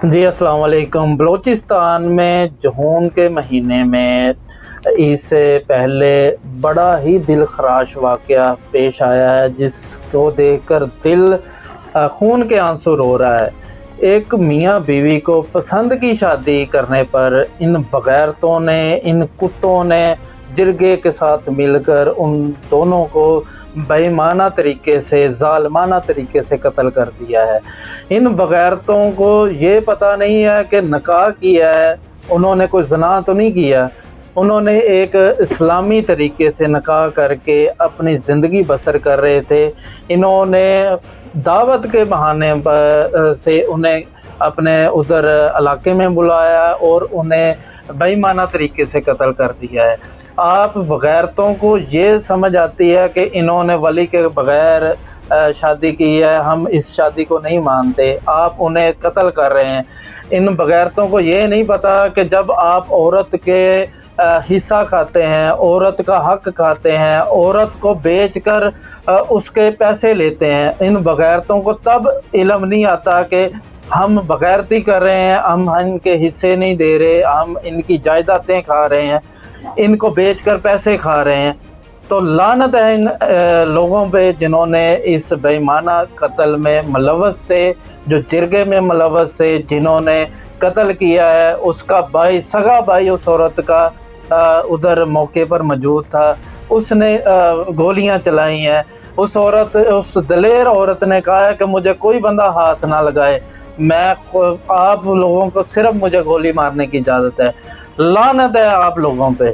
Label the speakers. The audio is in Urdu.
Speaker 1: جی السلام علیکم۔ بلوچستان میں جون کے مہینے میں عید سے پہلے بڑا ہی دل خراش واقعہ پیش آیا ہے، جس کو دیکھ کر دل خون کے آنسو رو رہا ہے۔ ایک میاں بیوی کو پسند کی شادی کرنے پر ان بغیرتوں نے، ان کتوں نے جرگے کے ساتھ مل کر ان دونوں کو بے ایمانہ طریقے سے، ظالمانہ طریقے سے قتل کر دیا ہے۔ ان بغیرتوں کو یہ پتہ نہیں ہے کہ نکاح کیا ہے، انہوں نے کوئی زنا تو نہیں کیا، انہوں نے ایک اسلامی طریقے سے نکاح کر کے اپنی زندگی بسر کر رہے تھے۔ انہوں نے دعوت کے بہانے سے انہیں اپنے ادھر علاقے میں بلایا اور انہیں بے ایمانہ طریقے سے قتل کر دیا ہے۔ آپ بغیرتوں کو یہ سمجھ آتی ہے کہ انہوں نے ولی کے بغیر شادی کی ہے، ہم اس شادی کو نہیں مانتے، آپ انہیں قتل کر رہے ہیں۔ ان بغیرتوں کو یہ نہیں پتا کہ جب آپ عورت کے حصہ کھاتے ہیں، عورت کا حق کھاتے ہیں، عورت کو بیچ کر اس کے پیسے لیتے ہیں، ان بغیرتوں کو تب علم نہیں آتا کہ ہم بغیرتی کر رہے ہیں، ہم ان کے حصے نہیں دے رہے، ہم ان کی جائیدادیں کھا رہے ہیں، ان کو بیچ کر پیسے کھا رہے ہیں۔ تو لعنت ہے ان لوگوں پہ جنہوں نے اس بے ایمانہ قتل میں ملوث تھے، جو جرگے میں ملوث تھے، جنہوں نے قتل کیا ہے۔ اس کا بھائی، سگا بھائی اس عورت کا ادھر موقع پر موجود تھا، اس نے گولیاں چلائی ہیں۔ اس دلیر عورت نے کہا ہے کہ مجھے کوئی بندہ ہاتھ نہ لگائے، میں آپ لوگوں کو صرف مجھے گولی مارنے کی اجازت ہے۔ لعنت ہے آپ لوگوں پہ۔